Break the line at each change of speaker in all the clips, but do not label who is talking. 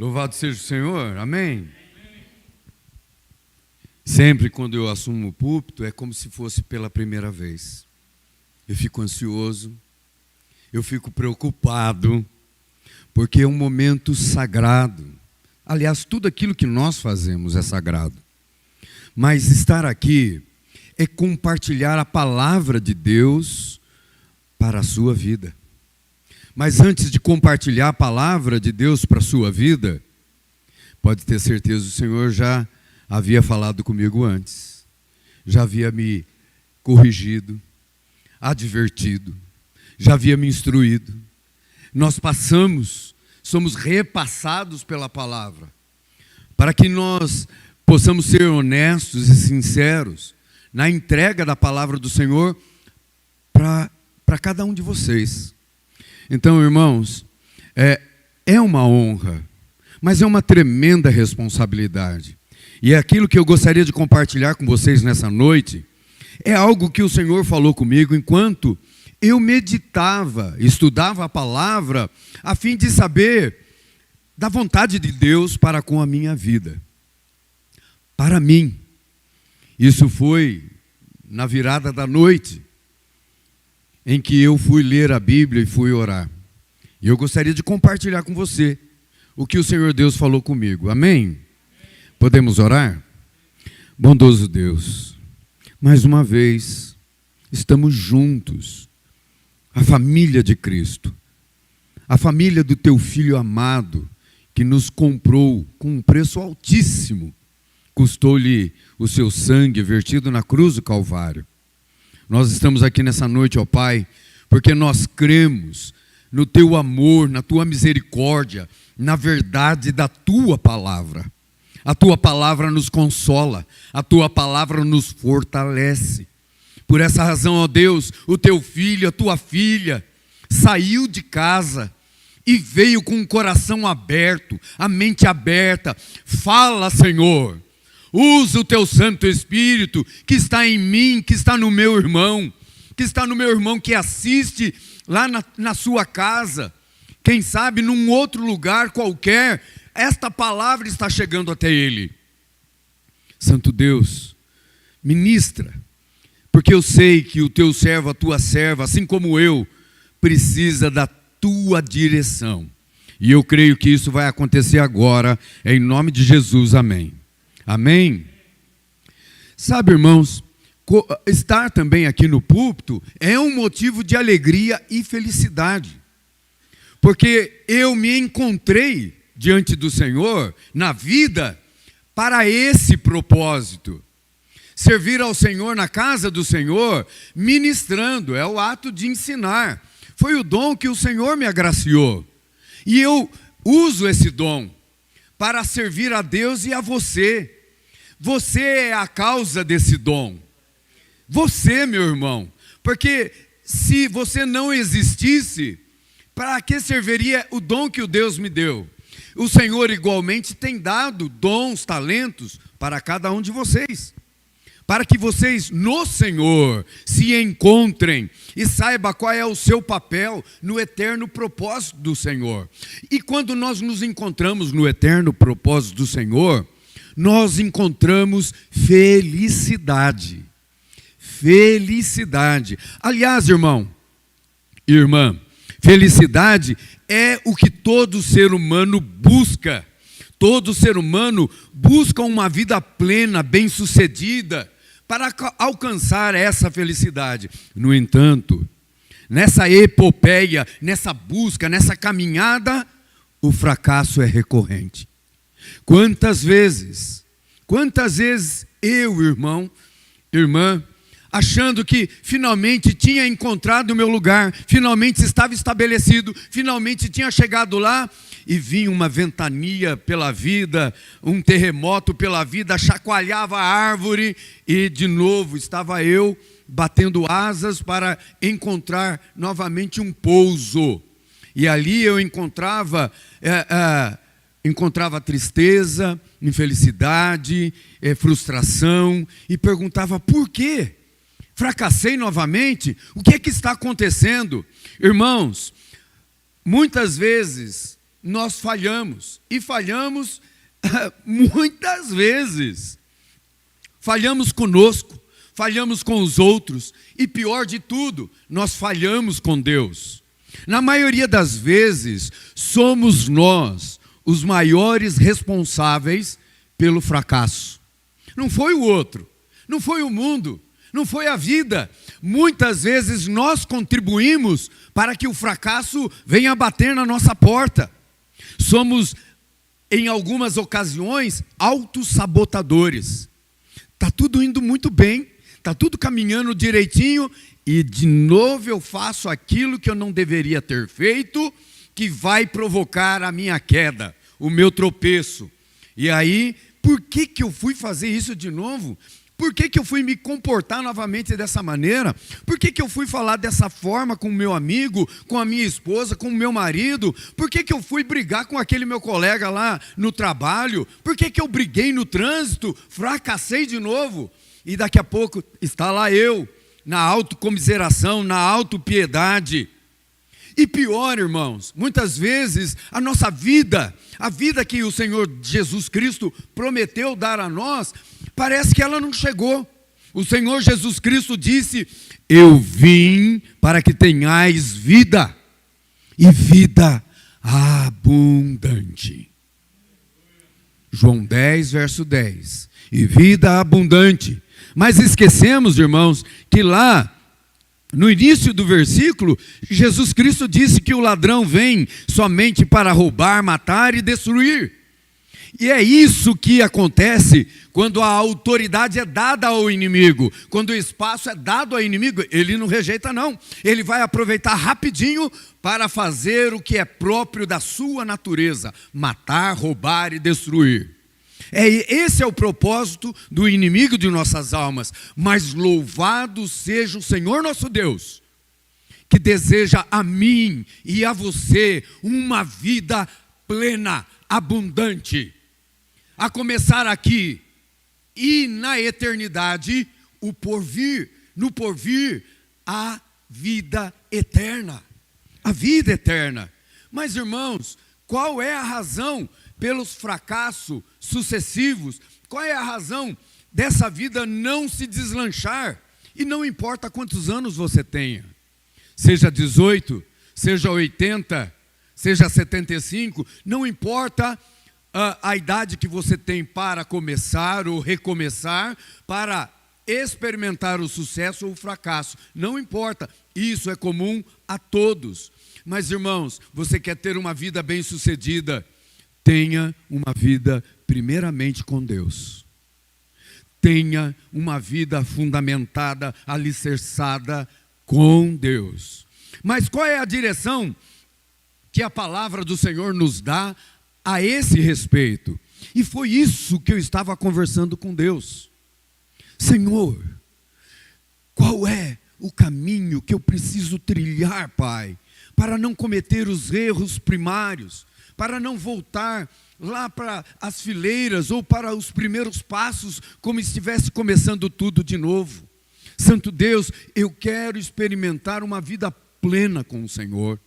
Louvado seja o Senhor, amém? Sempre quando eu assumo o púlpito, é como se fosse pela primeira vez. Eu fico ansioso, eu fico preocupado, porque é um momento sagrado. Aliás, tudo aquilo que nós fazemos é sagrado. Mas estar aqui é compartilhar a palavra de Deus para a sua vida. Mas antes de compartilhar a palavra de Deus para a sua vida, pode ter certeza, o Senhor já havia falado comigo antes, já havia me corrigido, advertido, já havia me instruído. Nós somos repassados pela palavra, para que nós possamos ser honestos e sinceros na entrega da palavra do Senhor para cada um de vocês. Então, irmãos, é uma honra, mas é uma tremenda responsabilidade. E é aquilo que eu gostaria de compartilhar com vocês nessa noite, é algo que o Senhor falou comigo enquanto eu meditava, estudava a palavra, a fim de saber da vontade de Deus para com a minha vida. Para mim, isso foi na virada da noite, em que eu fui ler a Bíblia e fui orar. E eu gostaria de compartilhar com você o que o Senhor Deus falou comigo. Amém? Podemos orar? Bondoso Deus, mais uma vez, estamos juntos, a família de Cristo, a família do Teu Filho amado, que nos comprou com um preço altíssimo, custou-lhe o Seu sangue vertido na cruz do Calvário. Nós estamos aqui nessa noite, ó Pai, porque nós cremos no Teu amor, na Tua misericórdia, na verdade da Tua palavra. A Tua palavra nos consola, a Tua palavra nos fortalece. Por essa razão, ó Deus, o Teu filho, a Tua filha, saiu de casa e veio com o coração aberto, a mente aberta. Fala, Senhor. Usa o Teu Santo Espírito que está em mim, que está no meu irmão, que assiste lá na sua casa. Quem sabe num outro lugar qualquer, esta palavra está chegando até ele. Santo Deus, ministra, porque eu sei que o Teu servo, a Tua serva, assim como eu, precisa da Tua direção. E eu creio que isso vai acontecer agora, em nome de Jesus, amém. Amém? Sabe, irmãos, estar também aqui no púlpito é um motivo de alegria e felicidade. Porque eu me encontrei diante do Senhor, na vida, para esse propósito. Servir ao Senhor na casa do Senhor, ministrando, é o ato de ensinar. Foi o dom que o Senhor me agraciou. E eu uso esse dom para servir a Deus e a você. Você é a causa desse dom. Você, meu irmão. Porque se você não existisse, para que serviria o dom que o Deus me deu? O Senhor igualmente tem dado dons, talentos para cada um de vocês. Para que vocês no Senhor se encontrem e saibam qual é o seu papel no eterno propósito do Senhor. E quando nós nos encontramos no eterno propósito do Senhor, nós encontramos felicidade. Felicidade. Aliás, irmão, irmã, felicidade é o que todo ser humano busca. Todo ser humano busca uma vida plena, bem-sucedida, para alcançar essa felicidade. No entanto, nessa epopeia, nessa busca, nessa caminhada, o fracasso é recorrente. Quantas vezes eu, irmão, irmã, achando que finalmente tinha encontrado o meu lugar, finalmente estava estabelecido, finalmente tinha chegado lá, e vinha uma ventania pela vida, um terremoto pela vida, chacoalhava a árvore, e de novo estava eu batendo asas para encontrar novamente um pouso. E ali eu encontrava tristeza, infelicidade, frustração, e perguntava por quê? Fracassei novamente? O que é que está acontecendo? Irmãos, muitas vezes nós falhamos, e falhamos muitas vezes. Falhamos conosco, falhamos com os outros, e pior de tudo, nós falhamos com Deus. Na maioria das vezes, somos nós os maiores responsáveis pelo fracasso. Não foi o outro, não foi o mundo, não foi a vida. Muitas vezes nós contribuímos para que o fracasso venha bater na nossa porta. Somos, em algumas ocasiões, autossabotadores. Está tudo indo muito bem, está tudo caminhando direitinho, e de novo eu faço aquilo que eu não deveria ter feito, que vai provocar a minha queda, o meu tropeço. E aí, por que eu fui fazer isso de novo? Por que eu fui me comportar novamente dessa maneira? Por que eu fui falar dessa forma com o meu amigo, com a minha esposa, com o meu marido? Por que eu fui brigar com aquele meu colega lá no trabalho? Por que eu briguei no trânsito? Fracassei de novo. E daqui a pouco está lá eu, na autocomiseração, na autopiedade. E pior, irmãos, muitas vezes a nossa vida, a vida que o Senhor Jesus Cristo prometeu dar a nós, parece que ela não chegou. O Senhor Jesus Cristo disse: eu vim para que tenhais vida, e vida abundante. João 10, verso 10. E vida abundante. Mas esquecemos, irmãos, que lá no início do versículo, Jesus Cristo disse que o ladrão vem somente para roubar, matar e destruir. E é isso que acontece quando a autoridade é dada ao inimigo. Quando o espaço é dado ao inimigo, ele não rejeita não. Ele vai aproveitar rapidinho para fazer o que é próprio da sua natureza: matar, roubar e destruir. Esse é o propósito do inimigo de nossas almas. Mas louvado seja o Senhor nosso Deus, que deseja a mim e a você uma vida plena, abundante. A começar aqui e na eternidade, o porvir. No porvir, a vida eterna. A vida eterna. Mas, irmãos, qual é a razão pelos fracassos sucessivos? Qual é a razão dessa vida não se deslanchar? E não importa quantos anos você tenha, seja 18, seja 80, seja 75, não importa a idade que você tem para começar ou recomeçar, para experimentar o sucesso ou o fracasso, não importa, isso é comum a todos. Mas, irmãos, você quer ter uma vida bem-sucedida, tenha uma vida primeiramente com Deus. Tenha uma vida fundamentada, alicerçada com Deus. Mas qual é a direção que a palavra do Senhor nos dá a esse respeito? E foi isso que eu estava conversando com Deus. Senhor, qual é o caminho que eu preciso trilhar, Pai, para não cometer os erros primários, para não voltar lá para as fileiras ou para os primeiros passos, como estivesse começando tudo de novo? Santo Deus, eu quero experimentar uma vida plena com o Senhor.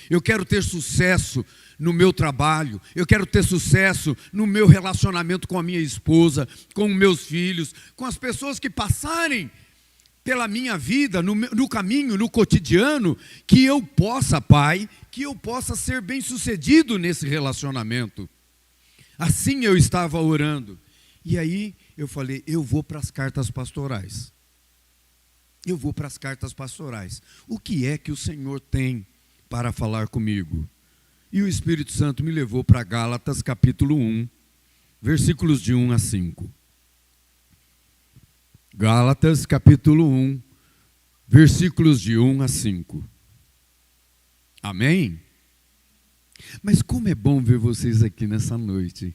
Eu quero ter sucesso no meu trabalho, eu quero ter sucesso no meu relacionamento com a minha esposa, com meus filhos, com as pessoas que passarem pela minha vida, no caminho, no cotidiano, que eu possa, Pai, que eu possa ser bem-sucedido nesse relacionamento. Assim eu estava orando. E aí eu falei, eu vou para as cartas pastorais. Eu vou para as cartas pastorais. O que é que o Senhor tem para falar comigo? E o Espírito Santo me levou para Gálatas capítulo 1, versículos de 1 a 5. Gálatas capítulo 1, versículos de 1 a 5. Amém? Mas como é bom ver vocês aqui nessa noite.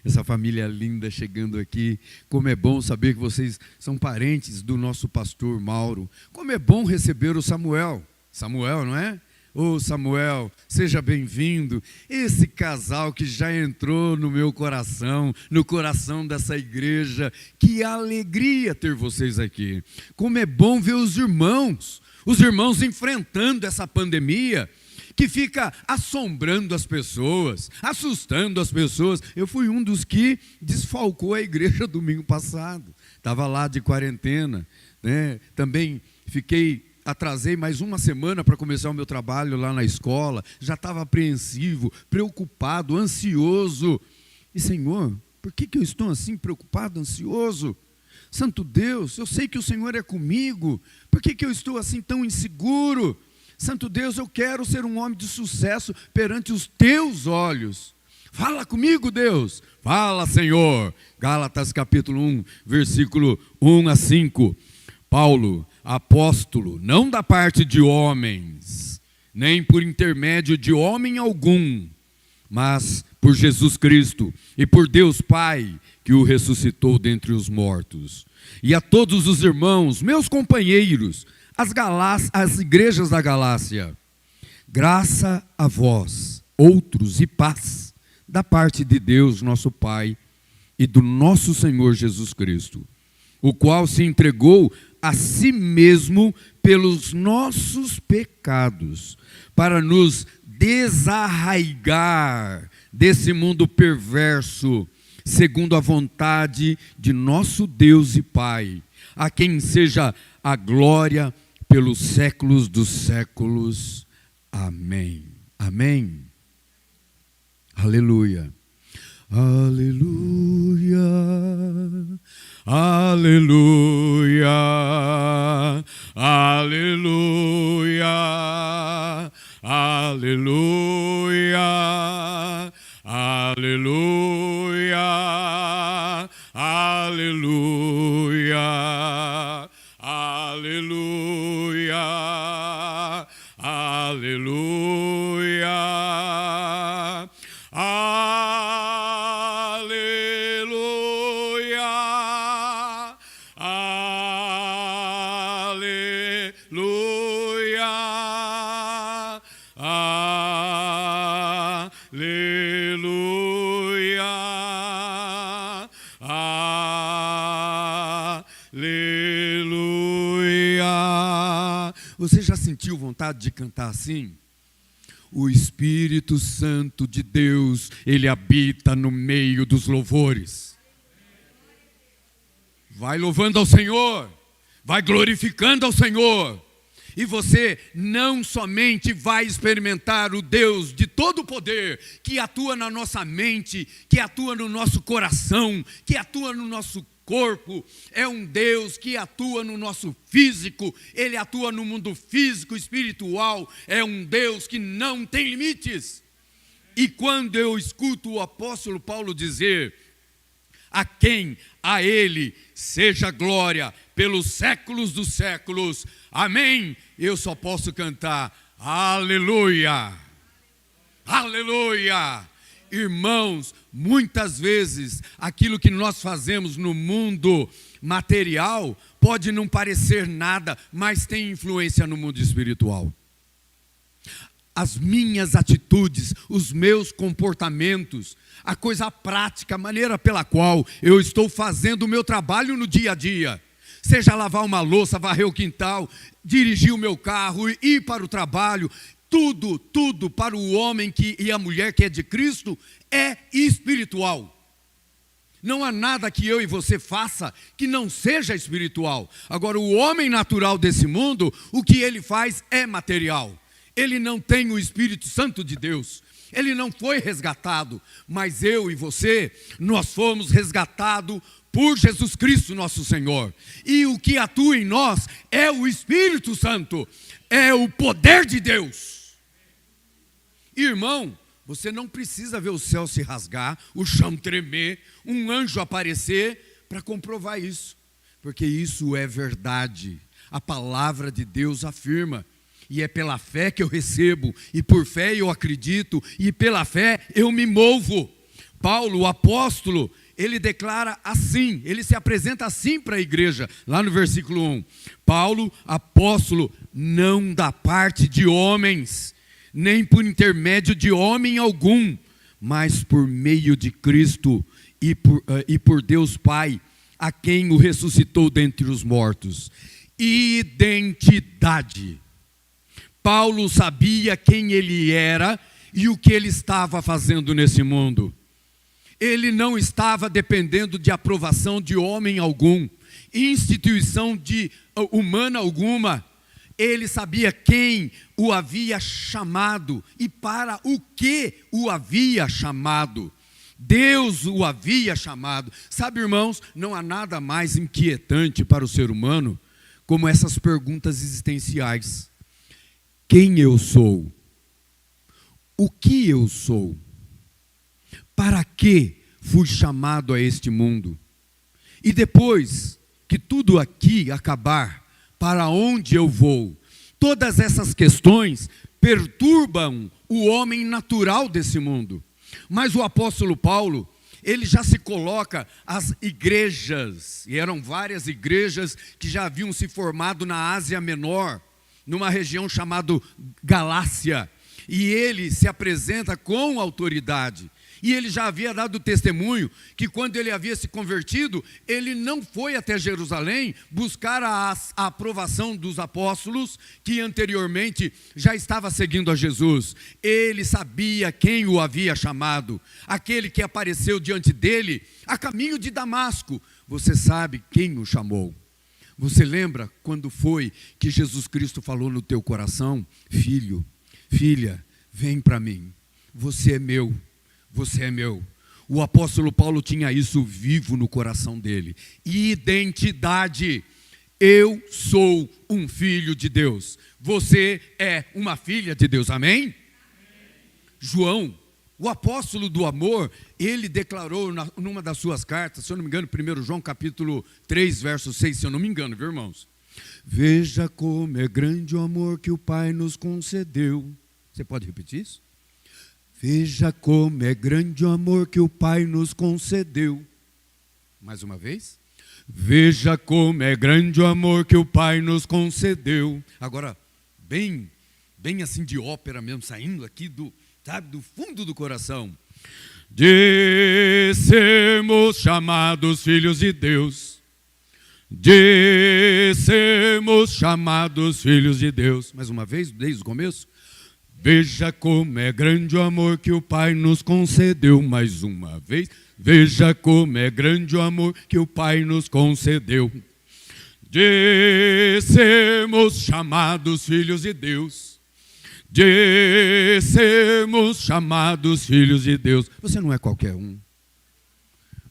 Essa família linda chegando aqui. Como é bom saber que vocês são parentes do nosso pastor Mauro. Como é bom receber o Samuel. Samuel, não é? Ô Samuel, seja bem-vindo. Esse casal que já entrou no meu coração, no coração dessa igreja. Que alegria ter vocês aqui. Como é bom ver os irmãos enfrentando essa pandemia. que fica assombrando as pessoas, assustando as pessoas. Eu fui um dos que desfalcou a igreja domingo passado. Estava lá de quarentena, né? Também atrasei mais uma semana para começar o meu trabalho lá na escola. Já estava apreensivo, preocupado, ansioso. E Senhor, por que eu estou assim preocupado, ansioso? Santo Deus, eu sei que o Senhor é comigo. Por que eu estou assim tão inseguro? Santo Deus, eu quero ser um homem de sucesso perante os teus olhos. Fala comigo, Deus. Fala, Senhor. Gálatas capítulo 1, versículo 1 a 5. Paulo, apóstolo, não da parte de homens, nem por intermédio de homem algum, mas por Jesus Cristo e por Deus Pai, que o ressuscitou dentre os mortos. E a todos os irmãos, meus companheiros, as igrejas da Galácia, graça a vós, outros, e paz, da parte de Deus, nosso Pai, e do nosso Senhor Jesus Cristo, o qual se entregou a si mesmo pelos nossos pecados, para nos desarraigar desse mundo perverso, segundo a vontade de nosso Deus e Pai, a quem seja a glória pelos séculos dos séculos. Amém. Amém. Aleluia. Aleluia. Aleluia. Aleluia. Aleluia. Aleluia. Aleluia. Aleluia. Aleluia. Você já sentiu vontade de cantar assim? O Espírito Santo de Deus, Ele habita no meio dos louvores. Vai louvando ao Senhor, vai glorificando ao Senhor. E você não somente vai experimentar o Deus de todo o poder, que atua na nossa mente, que atua no nosso coração, que atua no nosso corpo. É um Deus que atua no nosso físico, Ele atua no mundo físico, espiritual. É um Deus que não tem limites. E quando eu escuto o apóstolo Paulo dizer: a Ele seja glória pelos séculos dos séculos, amém, eu só posso cantar aleluia, aleluia. Irmãos, muitas vezes aquilo que nós fazemos no mundo material pode não parecer nada, mas tem influência no mundo espiritual. As minhas atitudes, os meus comportamentos, a coisa prática, a maneira pela qual eu estou fazendo o meu trabalho no dia a dia, seja lavar uma louça, varrer o quintal, dirigir o meu carro, ir para o trabalho, tudo para o homem e a mulher que é de Cristo é espiritual. Não há nada que eu e você faça que não seja espiritual. Agora, o homem natural desse mundo, o que ele faz é material. Ele não tem o Espírito Santo de Deus. Ele não foi resgatado. Mas eu e você, nós fomos resgatados por Jesus Cristo nosso Senhor. E o que atua em nós é o Espírito Santo. É o poder de Deus. Irmão, você não precisa ver o céu se rasgar, o chão tremer, um anjo aparecer para comprovar isso. Porque isso é verdade. A palavra de Deus afirma. E é pela fé que eu recebo, e por fé eu acredito, e pela fé eu me movo. Paulo, o apóstolo, ele declara assim, ele se apresenta assim para a igreja, lá no versículo 1. Paulo, apóstolo, não da parte de homens, nem por intermédio de homem algum, mas por meio de Cristo e por Deus Pai, a quem o ressuscitou dentre os mortos. Identidade. Paulo sabia quem ele era e o que ele estava fazendo nesse mundo. Ele não estava dependendo de aprovação de homem algum, instituição humana alguma. Ele sabia quem o havia chamado e para o que o havia chamado. Deus o havia chamado. Sabe, irmãos, não há nada mais inquietante para o ser humano como essas perguntas existenciais. Quem eu sou? O que eu sou? Para que fui chamado a este mundo? E depois que tudo aqui acabar, para onde eu vou? Todas essas questões perturbam o homem natural desse mundo. Mas o apóstolo Paulo, ele já se coloca as igrejas, e eram várias igrejas que já haviam se formado na Ásia Menor, numa região chamada Galácia, e ele se apresenta com autoridade. E ele já havia dado testemunho que quando ele havia se convertido, ele não foi até Jerusalém buscar a aprovação dos apóstolos que anteriormente já estava seguindo a Jesus. Ele sabia quem o havia chamado, aquele que apareceu diante dele a caminho de Damasco. Você sabe quem o chamou. Você lembra quando foi que Jesus Cristo falou no teu coração? Filho, filha, vem para mim, você é meu. Você é meu. O apóstolo Paulo tinha isso vivo no coração dele. Identidade. Eu sou um filho de Deus. Você é uma filha de Deus. Amém? João, o apóstolo do amor, ele declarou numa das suas cartas, se eu não me engano, 1 João capítulo 3, verso 6, se eu não me engano, viu, irmãos? Veja como é grande o amor que o Pai nos concedeu. Você pode repetir isso? Veja como é grande o amor que o Pai nos concedeu. Mais uma vez. Veja como é grande o amor que o Pai nos concedeu. Agora, bem assim de ópera mesmo, saindo aqui do fundo do coração. De sermos chamados filhos de Deus. De sermos chamados filhos de Deus. Mais uma vez, desde o começo. Veja como é grande o amor que o Pai nos concedeu. Mais uma vez. Veja como é grande o amor que o Pai nos concedeu. De sermos chamados filhos de Deus. De sermos chamados filhos de Deus. Você não é qualquer um.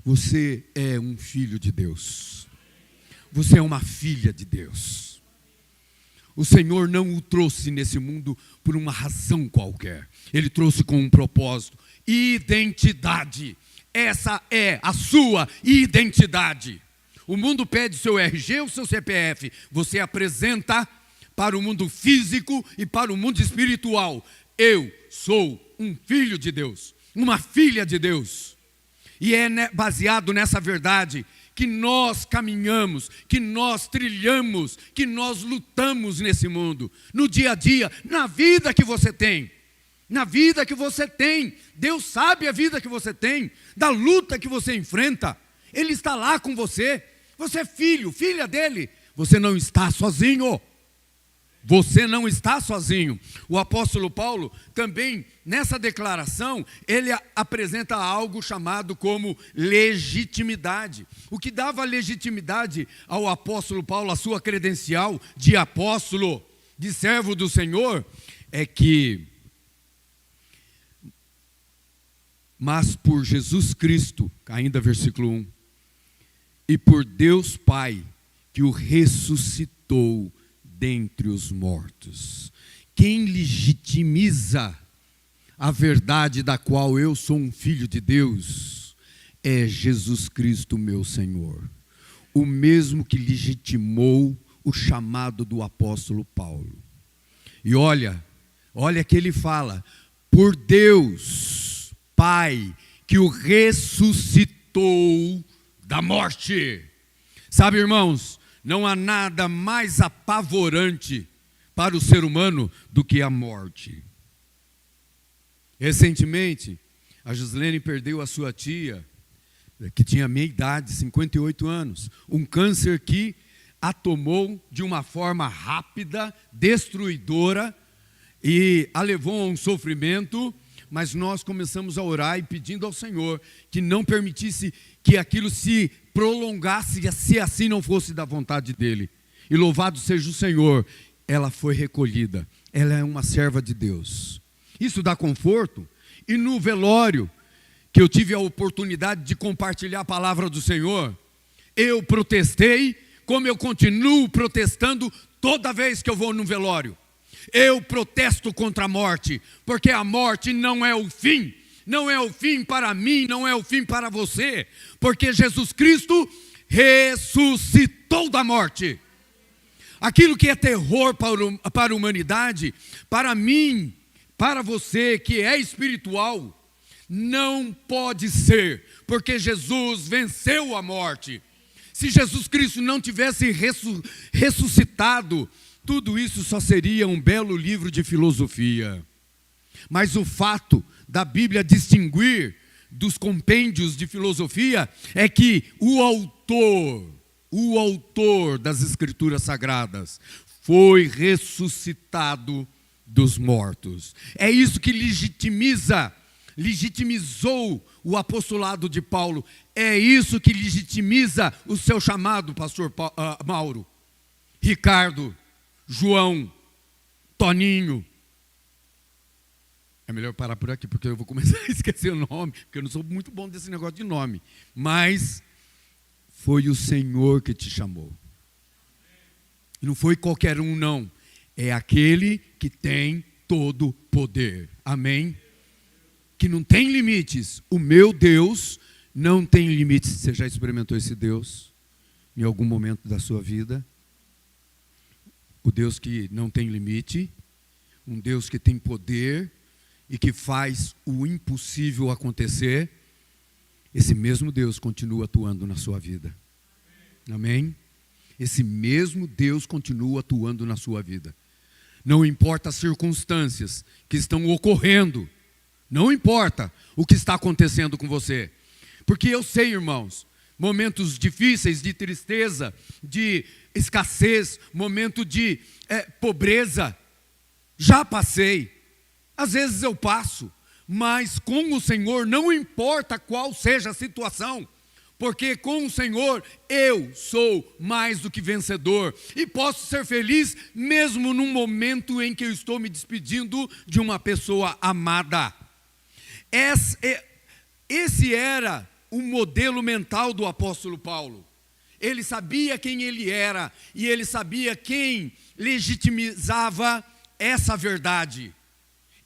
Você é um filho de Deus. Você é uma filha de Deus. O Senhor não o trouxe nesse mundo por uma razão qualquer. Ele trouxe com um propósito. Identidade. Essa é a sua identidade. O mundo pede o seu RG ou o seu CPF. Você apresenta para o mundo físico e para o mundo espiritual. Eu sou um filho de Deus. Uma filha de Deus. E é baseado nessa verdade que nós caminhamos, que nós trilhamos, que nós lutamos nesse mundo, no dia a dia, na vida que você tem. Na vida que você tem. Deus sabe a vida que você tem, da luta que você enfrenta. Ele está lá com você. Você é filho, filha dele. Você não está sozinho. Você não está sozinho. O apóstolo Paulo também, nessa declaração, ele apresenta algo chamado como legitimidade. O que dava legitimidade ao apóstolo Paulo, a sua credencial de apóstolo, de servo do Senhor, é que, mas por Jesus Cristo, ainda versículo 1, e por Deus Pai, que o ressuscitou dentre os mortos. Quem legitimiza a verdade da qual eu sou um filho de Deus é Jesus Cristo, meu Senhor. O mesmo que legitimou o chamado do apóstolo Paulo. E olha que ele fala, por Deus, Pai, que o ressuscitou da morte. Sabe, irmãos, não há nada mais apavorante para o ser humano do que a morte. Recentemente, a Gislene perdeu a sua tia, que tinha meia idade, 58 anos. Um câncer que a tomou de uma forma rápida, destruidora, e a levou a um sofrimento, mas nós começamos a orar e pedindo ao Senhor que não permitisse que aquilo se prolongasse, se assim não fosse da vontade dele. E louvado seja o Senhor, ela foi recolhida. Ela é uma serva de Deus. Isso dá conforto. E no velório, que eu tive a oportunidade de compartilhar a palavra do Senhor, eu protestei, como eu continuo protestando toda vez que eu vou no velório. Eu protesto contra a morte, porque a morte não é o fim. Não é o fim para mim, não é o fim para você, porque Jesus Cristo ressuscitou da morte. Aquilo que é terror para a humanidade, para mim, para você que é espiritual, não pode ser, porque Jesus venceu a morte. Se Jesus Cristo não tivesse ressuscitado, tudo isso só seria um belo livro de filosofia. Mas o fato da Bíblia distinguir dos compêndios de filosofia é que o autor das Escrituras Sagradas foi ressuscitado dos mortos. É isso que legitimizou o apostolado de Paulo. É isso que legitimiza o seu chamado, pastor Mauro, Ricardo, João, Toninho. É melhor parar por aqui, porque eu vou começar a esquecer o nome, porque eu não sou muito bom desse negócio de nome. Mas foi o Senhor que te chamou. Não foi qualquer um, não. É aquele que tem todo poder. Amém? Que não tem limites. O meu Deus não tem limites. Você já experimentou esse Deus em algum momento da sua vida? O Deus que não tem limite, um Deus que tem poder e que faz o impossível acontecer. Esse mesmo Deus continua atuando na sua vida. Amém? Esse mesmo Deus continua atuando na sua vida. Não importa as circunstâncias que estão ocorrendo, não importa o que está acontecendo com você. Porque eu sei, irmãos, momentos difíceis, de tristeza, de escassez, momento de pobreza, já passei. Às vezes eu passo, mas com o Senhor não importa qual seja a situação, porque com o Senhor eu sou mais do que vencedor e posso ser feliz mesmo num momento em que eu estou me despedindo de uma pessoa amada. Esse era o modelo mental do apóstolo Paulo. Ele sabia quem ele era e ele sabia quem legitimizava essa verdade.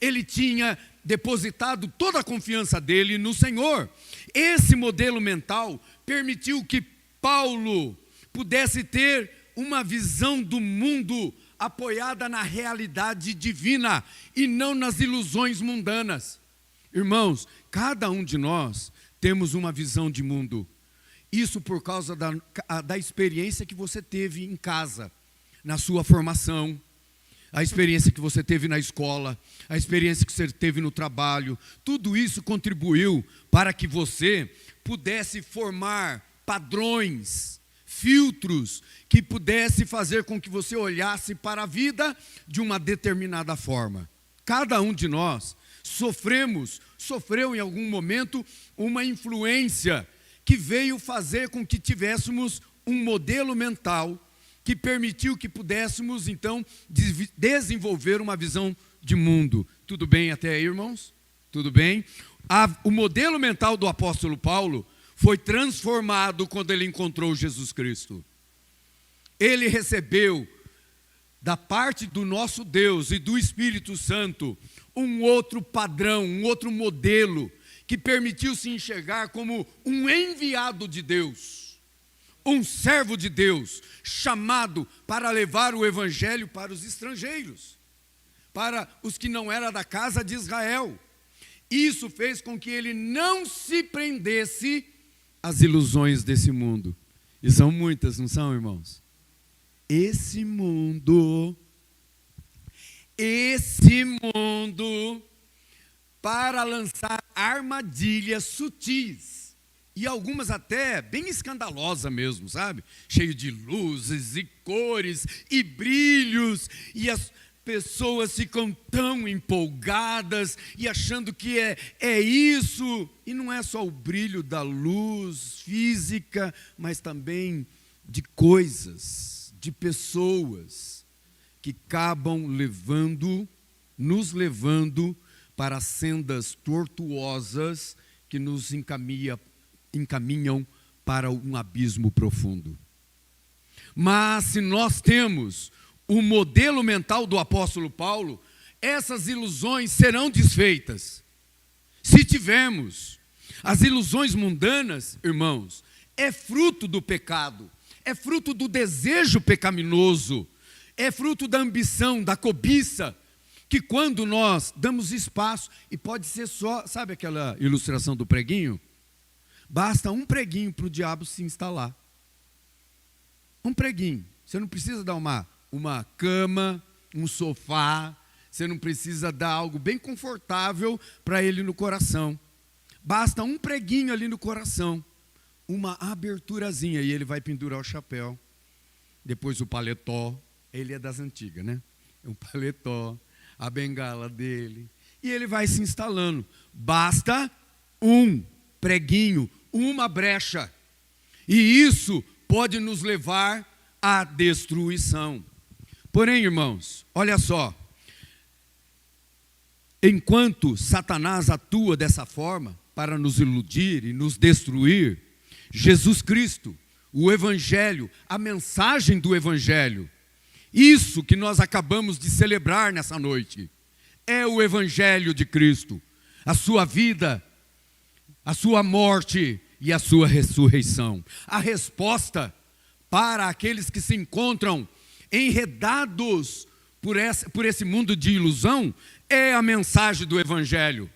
Ele tinha depositado toda a confiança dele no Senhor. Esse modelo mental permitiu que Paulo pudesse ter uma visão do mundo apoiada na realidade divina e não nas ilusões mundanas. Irmãos, cada um de nós temos uma visão de mundo. Isso por causa da experiência que você teve em casa, na sua formação, a experiência que você teve na escola, a experiência que você teve no trabalho. Tudo isso contribuiu para que você pudesse formar padrões, filtros, que pudesse fazer com que você olhasse para a vida de uma determinada forma. Cada um de nós sofreu em algum momento uma influência que veio fazer com que tivéssemos um modelo mental que permitiu que pudéssemos, então, desenvolver uma visão de mundo. Tudo bem até aí, irmãos? Tudo bem? O modelo mental do apóstolo Paulo foi transformado quando ele encontrou Jesus Cristo. Ele recebeu, da parte do nosso Deus e do Espírito Santo, um outro padrão, um outro modelo, que permitiu se enxergar como um enviado de Deus. Um servo de Deus, chamado para levar o evangelho para os estrangeiros, para os que não eram da casa de Israel. Isso fez com que ele não se prendesse às ilusões desse mundo. E são muitas, não são, irmãos? Esse mundo, para lançar armadilhas sutis, e algumas até bem escandalosas mesmo, sabe? Cheio de luzes e cores e brilhos, e as pessoas ficam tão empolgadas e achando que é isso, e não é só o brilho da luz física, mas também de coisas, de pessoas que acabam nos levando para sendas tortuosas que nos encaminham para um abismo profundo. Mas se nós temos o modelo mental do apóstolo Paulo, essas ilusões serão desfeitas. Se tivermos as ilusões mundanas, irmãos, é fruto do pecado, é fruto do desejo pecaminoso, é fruto da ambição, da cobiça, que quando nós damos espaço, e pode ser só, sabe aquela ilustração do preguinho? Basta um preguinho para o diabo se instalar. Um preguinho. Você não precisa dar uma cama, um sofá, você não precisa dar algo bem confortável para ele no coração. Basta um preguinho ali no coração, uma aberturazinha, e ele vai pendurar o chapéu. Depois o paletó, ele é das antigas, né? O paletó, a bengala dele, e ele vai se instalando. Basta um preguinho, uma brecha, e isso pode nos levar à destruição. Porém, irmãos, olha só, enquanto Satanás atua dessa forma para nos iludir e nos destruir, Jesus Cristo, o Evangelho, a mensagem do Evangelho, isso que nós acabamos de celebrar nessa noite, é o Evangelho de Cristo, a sua vida, a sua morte e a sua ressurreição. A resposta para aqueles que se encontram enredados por esse mundo de ilusão é a mensagem do Evangelho.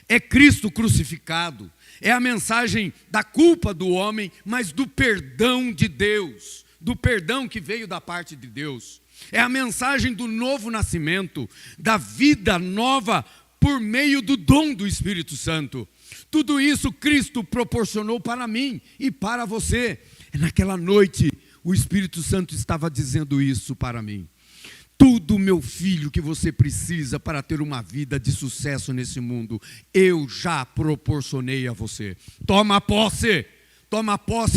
É Cristo crucificado, é a mensagem da culpa do homem, mas do perdão de Deus, do perdão que veio da parte de Deus. É a mensagem do novo nascimento, da vida nova por meio do dom do Espírito Santo. Tudo isso Cristo proporcionou para mim e para você. Naquela noite, o Espírito Santo estava dizendo isso para mim. Tudo, meu filho, que você precisa para ter uma vida de sucesso nesse mundo, eu já proporcionei a você. Toma posse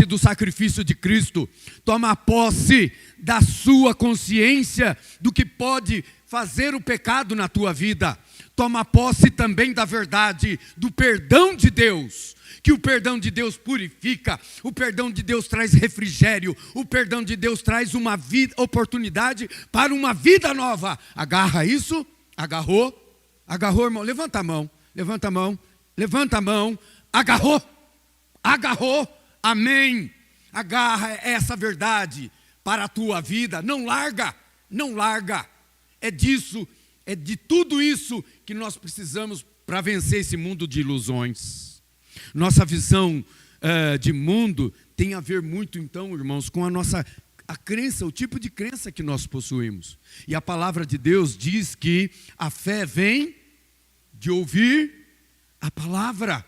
do sacrifício de Cristo, toma posse da sua consciência do que pode fazer o pecado na tua vida. Toma posse também da verdade, do perdão de Deus, que o perdão de Deus purifica, o perdão de Deus traz refrigério, o perdão de Deus traz uma vida, oportunidade para uma vida nova. Agarra isso, agarrou, irmão, levanta a mão, agarrou, amém. Agarra essa verdade para a tua vida, não larga, é de tudo isso que nós precisamos para vencer esse mundo de ilusões. Nossa visão de mundo tem a ver muito, então, irmãos, com a crença, o tipo de crença que nós possuímos. E a palavra de Deus diz que a fé vem de ouvir a palavra.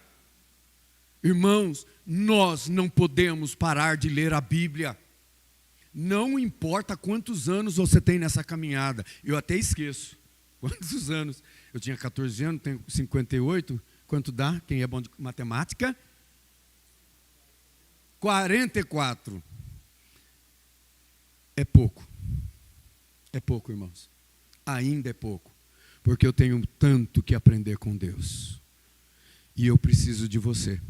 Irmãos, nós não podemos parar de ler a Bíblia. Não importa quantos anos você tem nessa caminhada. Eu até esqueço quantos anos. Eu tinha 14 anos, tenho 58. Quanto dá? Quem é bom de matemática? 44. É pouco. É pouco, irmãos. Ainda é pouco. Porque eu tenho tanto que aprender com Deus. E eu preciso de você.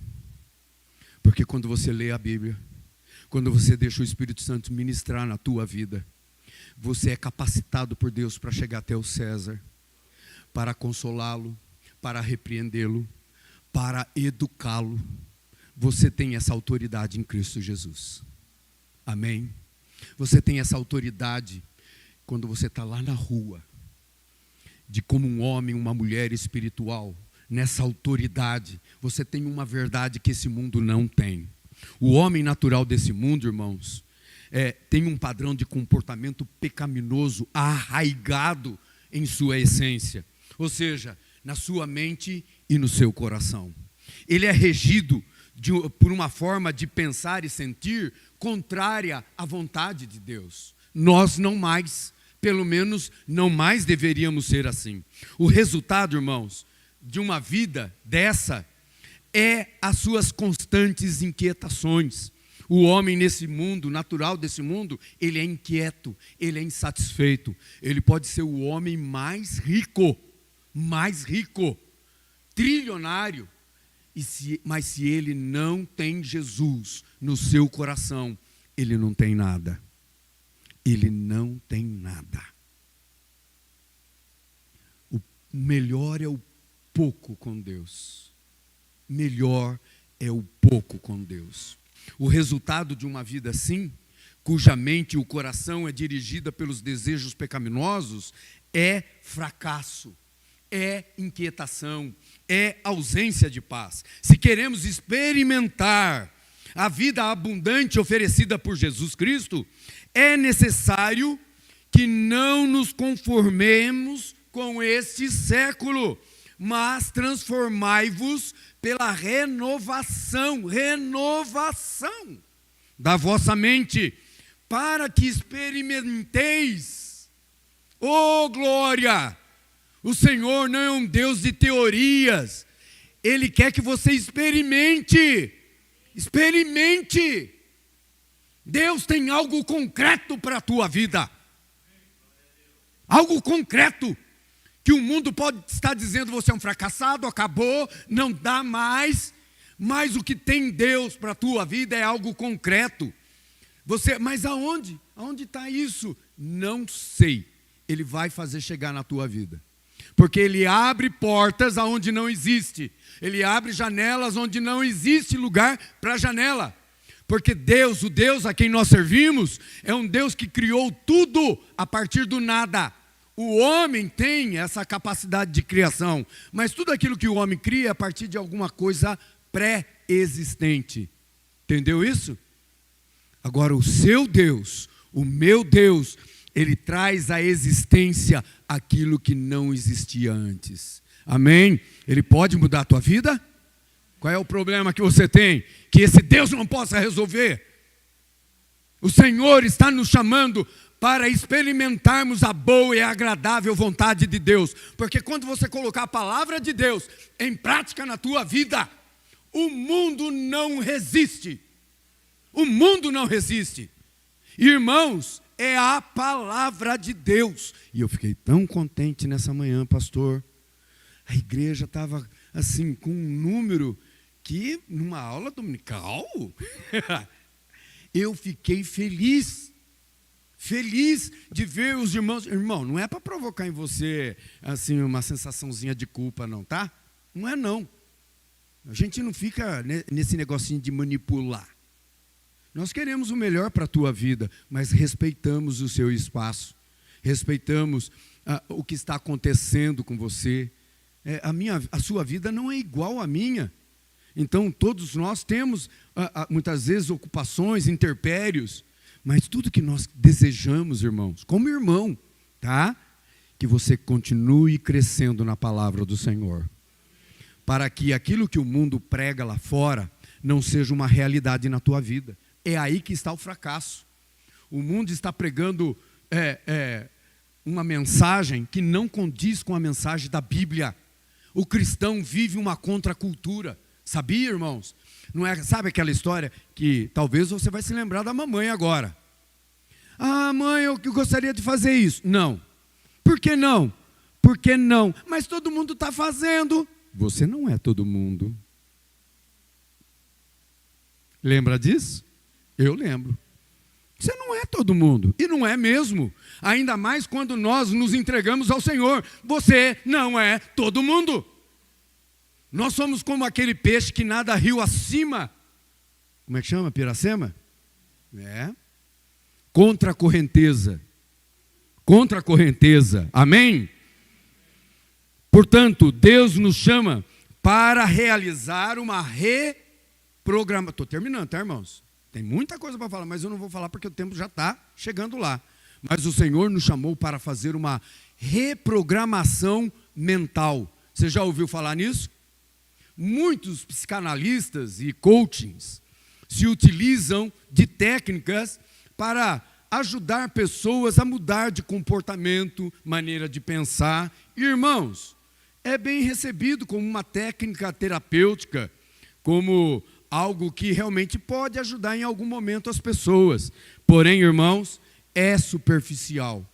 Porque quando você lê a Bíblia, quando você deixa o Espírito Santo ministrar na tua vida, você é capacitado por Deus para chegar até o César, para consolá-lo, para repreendê-lo, para educá-lo. Você tem essa autoridade em Cristo Jesus. Amém? Você tem essa autoridade quando você está lá na rua, de como um homem, uma mulher espiritual. Nessa autoridade, você tem uma verdade que esse mundo não tem. O homem natural desse mundo, irmãos, tem um padrão de comportamento pecaminoso arraigado em sua essência. Ou seja, na sua mente e no seu coração. Ele é regido por uma forma de pensar e sentir contrária à vontade de Deus. Nós não mais Pelo menos não mais deveríamos ser assim. O resultado, irmãos, de uma vida dessa é as suas constantes inquietações. O homem nesse mundo, natural desse mundo, ele é inquieto, ele é insatisfeito. Ele pode ser o homem mais rico, trilionário, mas se ele não tem Jesus no seu coração, ele não tem nada. Ele não tem nada. O melhor é o pouco com Deus. Melhor é o pouco com Deus. O resultado de uma vida assim, cuja mente e o coração é dirigida pelos desejos pecaminosos, é fracasso, é inquietação, é ausência de paz. Se queremos experimentar a vida abundante oferecida por Jesus Cristo, é necessário que não nos conformemos com este século, mas transformai-vos pela renovação da vossa mente, para que experimenteis. Oh, glória! O Senhor não é um Deus de teorias. Ele quer que você experimente. Experimente. Deus tem algo concreto para a tua vida. Algo concreto. Que o mundo pode estar dizendo, você é um fracassado, acabou, não dá mais. Mas o que tem Deus para a tua vida é algo concreto. Mas aonde? Aonde está isso? Não sei. Ele vai fazer chegar na tua vida. Porque Ele abre portas aonde não existe. Ele abre janelas onde não existe lugar para janela. Porque Deus, o Deus a quem nós servimos, é um Deus que criou tudo a partir do nada. O homem tem essa capacidade de criação, mas tudo aquilo que o homem cria é a partir de alguma coisa pré-existente. Entendeu isso? Agora o seu Deus, o meu Deus, Ele traz à existência aquilo que não existia antes. Amém? Ele pode mudar a tua vida? Qual é o problema que você tem? Que esse Deus não possa resolver. O Senhor está nos chamando para experimentarmos a boa e agradável vontade de Deus. Porque quando você colocar a palavra de Deus em prática na tua vida, o mundo não resiste. O mundo não resiste. Irmãos, é a palavra de Deus. E eu fiquei tão contente nessa manhã, pastor. A igreja estava assim, com um número que, numa aula dominical, eu fiquei feliz de ver os irmãos. Irmão, não é para provocar em você assim uma sensaçãozinha de culpa, não, tá? Não é, não. A gente não fica nesse negocinho de manipular. Nós queremos o melhor para a tua vida, mas respeitamos o seu espaço, respeitamos o que está acontecendo com você. A sua vida não é igual à minha. Então, todos nós temos, muitas vezes, ocupações, intempéries, mas tudo que nós desejamos, irmãos, como irmão, tá? Que você continue crescendo na palavra do Senhor, para que aquilo que o mundo prega lá fora não seja uma realidade na tua vida. É aí que está o fracasso. O mundo está pregando uma mensagem que não condiz com a mensagem da Bíblia. O cristão vive uma contracultura. Sabia, irmãos? Não é, sabe aquela história que talvez você vai se lembrar da mamãe agora. Ah, mãe, eu gostaria de fazer isso. Não. Por que não? Por que não? Mas todo mundo está fazendo. Você não é todo mundo. Lembra disso? Eu lembro. Você não é todo mundo. E não é mesmo. Ainda mais quando nós nos entregamos ao Senhor. Você não é todo mundo. Nós somos como aquele peixe que nada rio acima. Como é que chama? Piracema? Contra a correnteza. Contra a correnteza. Amém? Portanto, Deus nos chama para realizar uma reprogramação. Estou terminando, tá, irmãos? Tem muita coisa para falar, mas eu não vou falar porque o tempo já está chegando lá. Mas o Senhor nos chamou para fazer uma reprogramação mental. Você já ouviu falar nisso? Muitos psicanalistas e coachings se utilizam de técnicas para ajudar pessoas a mudar de comportamento, maneira de pensar. Irmãos, é bem recebido como uma técnica terapêutica, como algo que realmente pode ajudar em algum momento as pessoas. Porém, irmãos, é superficial.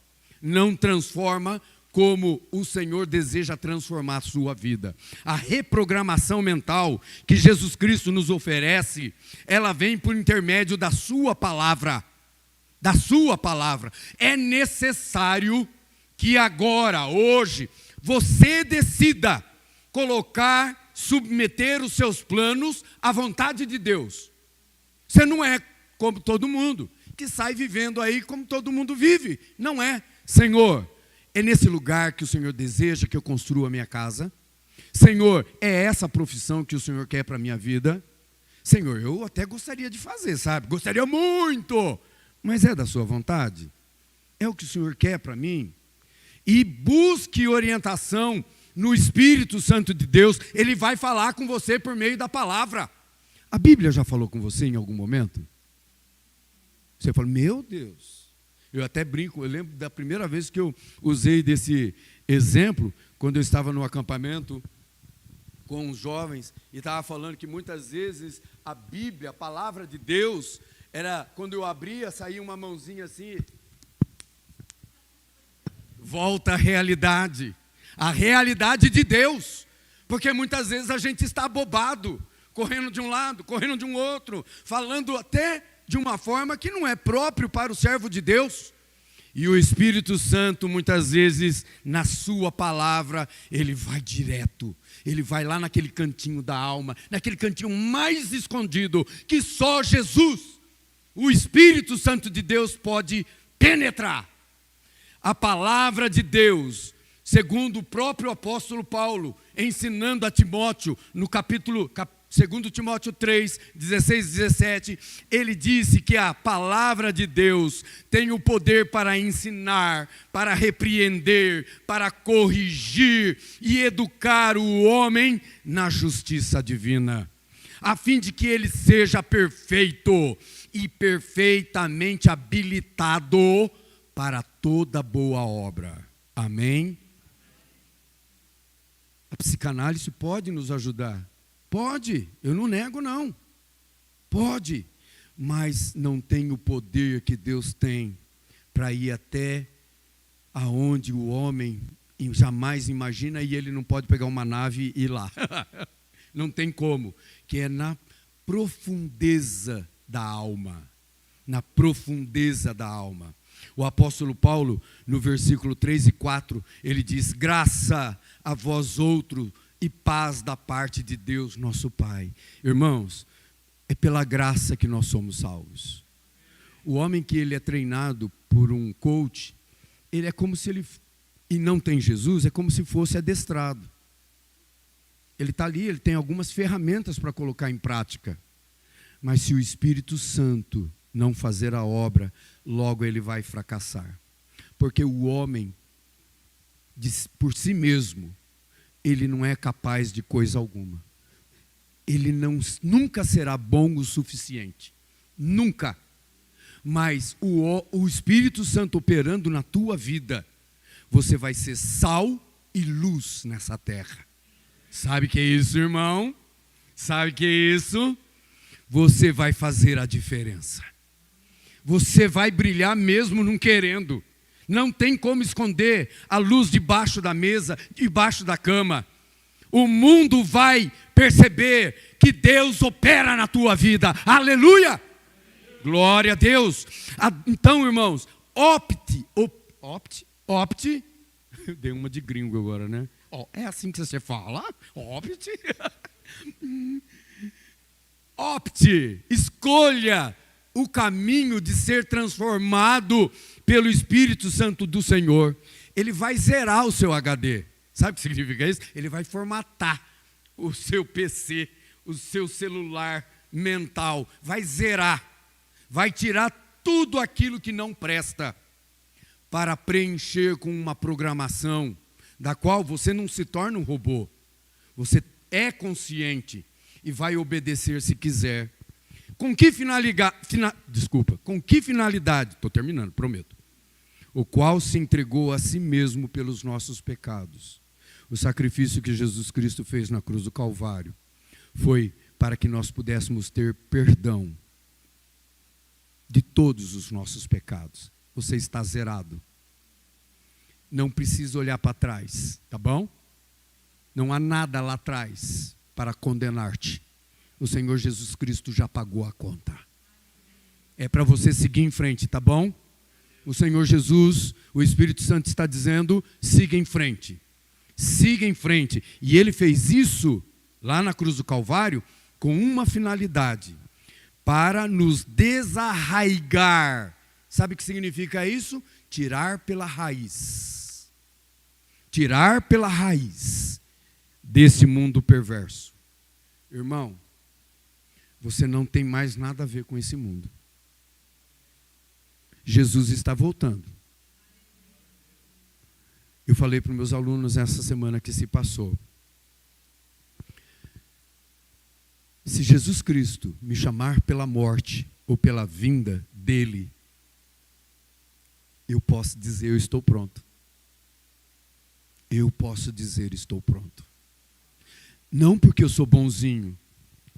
Não transforma como o Senhor deseja transformar a sua vida. A reprogramação mental que Jesus Cristo nos oferece, ela vem por intermédio da sua palavra. Da sua palavra. É necessário que agora, hoje, você decida colocar, submeter os seus planos à vontade de Deus. Você não é como todo mundo, que sai vivendo aí como todo mundo vive. Não é. Senhor, é nesse lugar que o Senhor deseja que eu construa a minha casa? Senhor, é essa profissão que o Senhor quer para a minha vida? Senhor, eu até gostaria de fazer, sabe? Gostaria muito, mas é da sua vontade? É o que o Senhor quer para mim? E busque orientação no Espírito Santo de Deus. Ele vai falar com você por meio da palavra. A Bíblia já falou com você em algum momento? Você fala, meu Deus. Eu até brinco, eu lembro da primeira vez que eu usei desse exemplo, quando eu estava no acampamento com os jovens, e estava falando que muitas vezes a Bíblia, a palavra de Deus, era, quando eu abria, saía uma mãozinha assim, volta à realidade de Deus, porque muitas vezes a gente está abobado, correndo de um lado, correndo de um outro, falando até de uma forma que não é próprio para o servo de Deus. E o Espírito Santo, muitas vezes, na sua palavra, ele vai direto, ele vai lá naquele cantinho da alma, naquele cantinho mais escondido, que só Jesus, o Espírito Santo de Deus, pode penetrar. A palavra de Deus, segundo o próprio apóstolo Paulo, ensinando a Timóteo, no capítulo 2 Timóteo 3, 16 e 17, ele disse que a palavra de Deus tem o poder para ensinar, para repreender, para corrigir e educar o homem na justiça divina, a fim de que ele seja perfeito e perfeitamente habilitado para toda boa obra. Amém? A psicanálise pode nos ajudar. Pode, eu não nego não, pode, mas não tem o poder que Deus tem para ir até aonde o homem jamais imagina, e ele não pode pegar uma nave e ir lá, não tem como, que é na profundeza da alma, na profundeza da alma. O apóstolo Paulo, no versículo 3 e 4, ele diz, graça a vós outros, e paz da parte de Deus, nosso Pai. Irmãos, é pela graça que nós somos salvos. O homem que ele é treinado por um coach, ele é como se ele, e não tem Jesus, é como se fosse adestrado. Ele está ali, ele tem algumas ferramentas para colocar em prática. Mas se o Espírito Santo não fazer a obra, logo ele vai fracassar. Porque o homem, por si mesmo, ele não é capaz de coisa alguma. Ele nunca será bom o suficiente. Nunca. Mas o Espírito Santo operando na tua vida, você vai ser sal e luz nessa terra. Sabe o que é isso, irmão? Sabe o que é isso? Você vai fazer a diferença. Você vai brilhar mesmo não querendo. Não tem como esconder a luz debaixo da mesa, debaixo da cama. O mundo vai perceber que Deus opera na tua vida. Aleluia! Glória a Deus. Então, irmãos, opte. Eu dei uma de gringo agora, né? É assim que você fala? Opte. Opte. Escolha o caminho de ser transformado pelo Espírito Santo do Senhor. Ele vai zerar o seu HD. Sabe o que significa isso? Ele vai formatar o seu PC, o seu celular mental. Vai zerar. Vai tirar tudo aquilo que não presta para preencher com uma programação da qual você não se torna um robô. Você é consciente e vai obedecer se quiser. Com que finalidade? Estou terminando, prometo. O qual se entregou a si mesmo pelos nossos pecados. O sacrifício que Jesus Cristo fez na cruz do Calvário foi para que nós pudéssemos ter perdão de todos os nossos pecados. Você está zerado. Não precisa olhar para trás, tá bom? Não há nada lá atrás para condenar-te. O Senhor Jesus Cristo já pagou a conta. É para você seguir em frente, tá bom? O Senhor Jesus, o Espírito Santo está dizendo, siga em frente. Siga em frente. E Ele fez isso lá na cruz do Calvário com uma finalidade. Para nos desarraigar. Sabe o que significa isso? Tirar pela raiz. Tirar pela raiz desse mundo perverso. Irmão, você não tem mais nada a ver com esse mundo. Jesus está voltando. Eu falei para os meus alunos essa semana que se passou. Se Jesus Cristo me chamar pela morte ou pela vinda dele, eu posso dizer, eu estou pronto. Eu posso dizer, estou pronto. Não porque eu sou bonzinho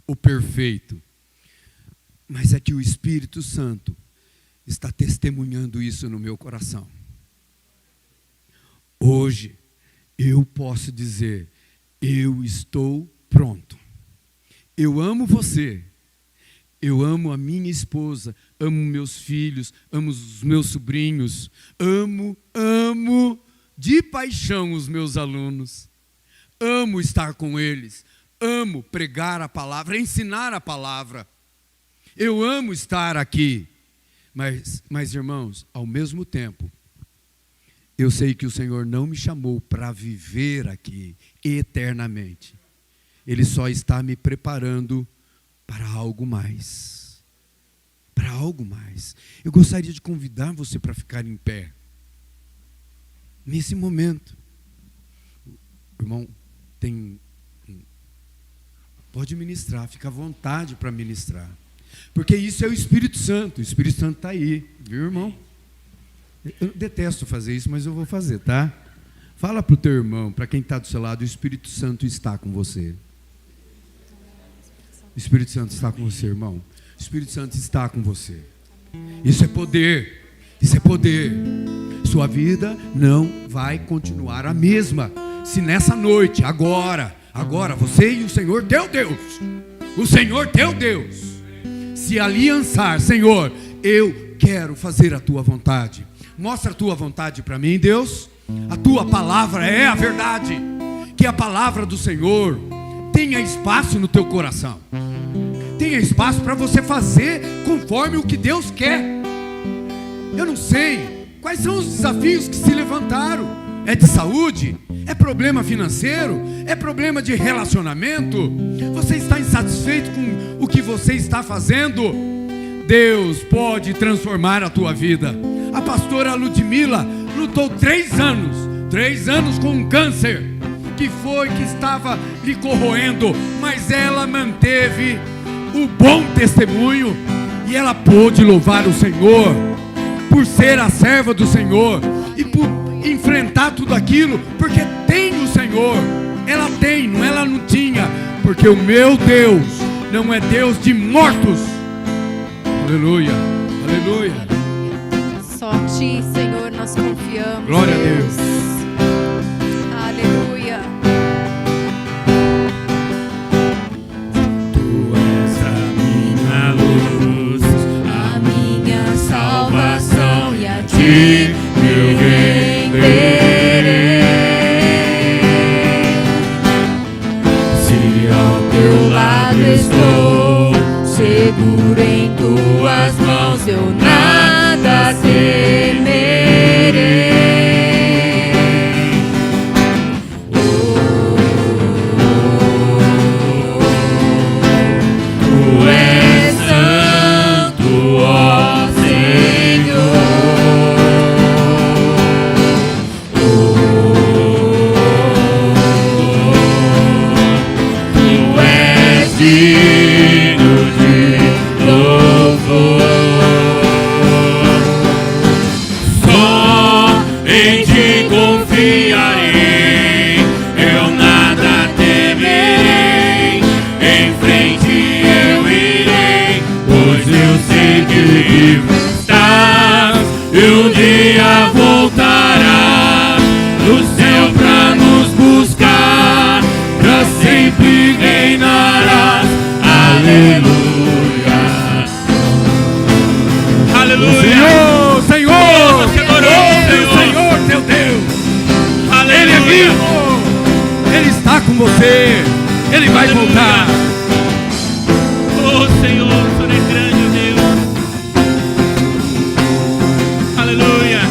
ou perfeito, mas é que o Espírito Santo está testemunhando isso no meu coração. Hoje, eu posso dizer, eu estou pronto. Eu amo você, eu amo a minha esposa, amo meus filhos, amo os meus sobrinhos, amo de paixão os meus alunos, amo estar com eles, amo pregar a palavra, ensinar a palavra, eu amo estar aqui, mas irmãos, ao mesmo tempo, eu sei que o Senhor não me chamou para viver aqui eternamente. Ele só está me preparando para algo mais. Para algo mais. Eu gostaria de convidar você para ficar em pé. Nesse momento. Irmão, pode ministrar, fica à vontade para ministrar. Porque isso é o Espírito Santo. O Espírito Santo está aí, viu, irmão? Eu detesto fazer isso, mas eu vou fazer, tá? Fala para o teu irmão, para quem está do seu lado, o Espírito Santo está com você. O Espírito Santo está com você, irmão. O Espírito Santo está com você. Isso é poder. Isso é poder. Sua vida não vai continuar a mesma. Se nessa noite, agora, você e o Senhor teu Deus, o Senhor teu Deus, se aliançar, Senhor, eu quero fazer a tua vontade. Mostra a tua vontade para mim, Deus. A tua palavra é a verdade. Que a palavra do Senhor tenha espaço no teu coração. Tenha espaço para você fazer conforme o que Deus quer. Eu não sei quais são os desafios que se levantaram. É de saúde? É problema financeiro? É problema de relacionamento? Você está insatisfeito com o que você está fazendo? Deus pode transformar a tua vida. A pastora Ludmila lutou 3 anos com um câncer que estava lhe corroendo, mas ela manteve o bom testemunho e ela pôde louvar o Senhor por ser a serva do Senhor e por enfrentar tudo aquilo, porque tem o Senhor. Ela tem, ela não tinha, porque o meu Deus não é Deus de mortos. Aleluia, aleluia.
Só a Ti, Senhor, nós confiamos.
Glória a Deus.
Aleluia.
Tu és a minha luz, a minha salvação, e a Ti me renderei. Se ao teu lado estou, seguro em tuas mãos, eu nada temerei. Tu és santo, ó Senhor. Tu és digno de e um dia voltarás do céu pra nos buscar, pra sempre reinarás. Aleluia. Aleluia.
Senhor,
Você adorou,
Senhor teu Deus.
Aleluia.
Ele é vivo. Ele está com você. Ele vai voltar.
Oh Senhor, o Senhor é grande, oh Deus. Aleluia.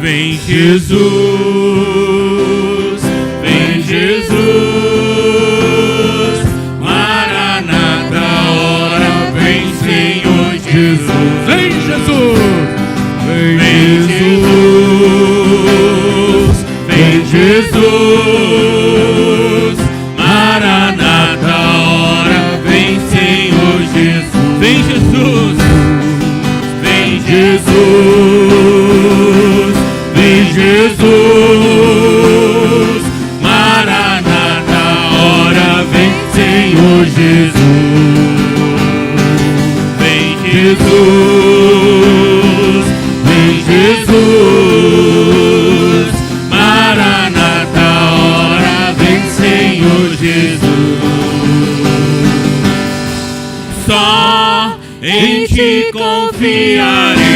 Vem Jesus, vem Jesus, Maranata, ora vem Senhor Jesus.
Vem, Jesus.
Vem Jesus, vem Jesus, Maranata, ora vem Senhor Jesus. Vem Jesus, vem Jesus, vem Jesus, Maranata, ora vem Senhor Jesus. Vem Jesus, vem Jesus, Maranata, ora vem Senhor Jesus. Só em ti confiarei,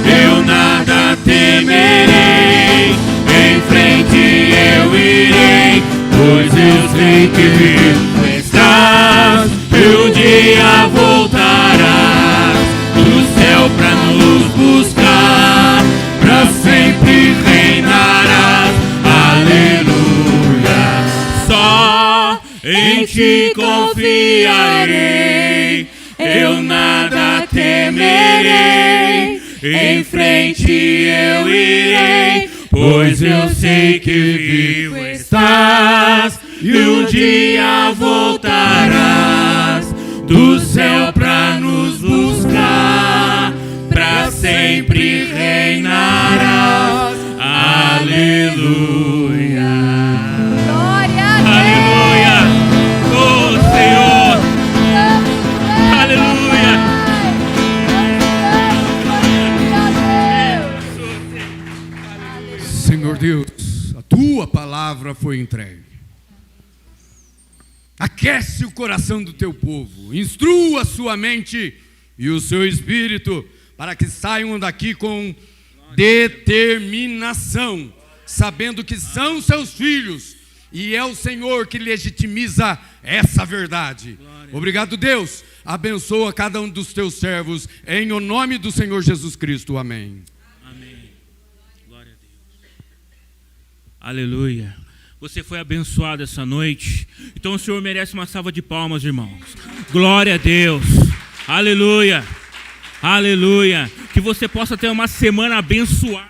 eu nada temerei, em frente eu irei, pois eu sei que vivo estás, e um dia voltarás do céu pra nos buscar, pra sempre reinarás. Aleluia. Só em ti confiarei, eu nada temerei, em frente eu irei, pois eu sei que vivo estás, e um dia voltarás do céu pra nos buscar, pra sempre reinarás. Aleluia.
Glória a Deus.
Aleluia. Oh Senhor. Aleluia.
Senhor Deus, a tua palavra foi entregue. Aquece o coração do teu povo, instrua a sua mente e o seu espírito, para que saiam daqui com determinação, sabendo que são seus filhos, e é o Senhor que legitimiza essa verdade. Obrigado, Deus. Abençoa cada um dos teus servos, em o nome do Senhor Jesus Cristo. Amém.
Amém. Glória a Deus. Aleluia. Você foi abençoado essa noite. Então o Senhor merece uma salva de palmas, irmãos. Glória a Deus. Aleluia. Aleluia. Que você possa ter uma semana abençoada,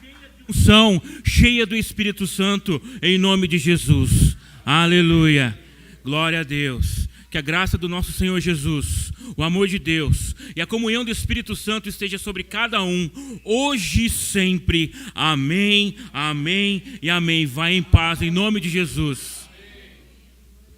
cheia de unção, cheia do Espírito Santo, em nome de Jesus. Aleluia. Glória a Deus. Que a graça do nosso Senhor Jesus, o amor de Deus e a comunhão do Espírito Santo esteja sobre cada um, hoje e sempre. Amém, amém e amém. Vai em paz, em nome de Jesus.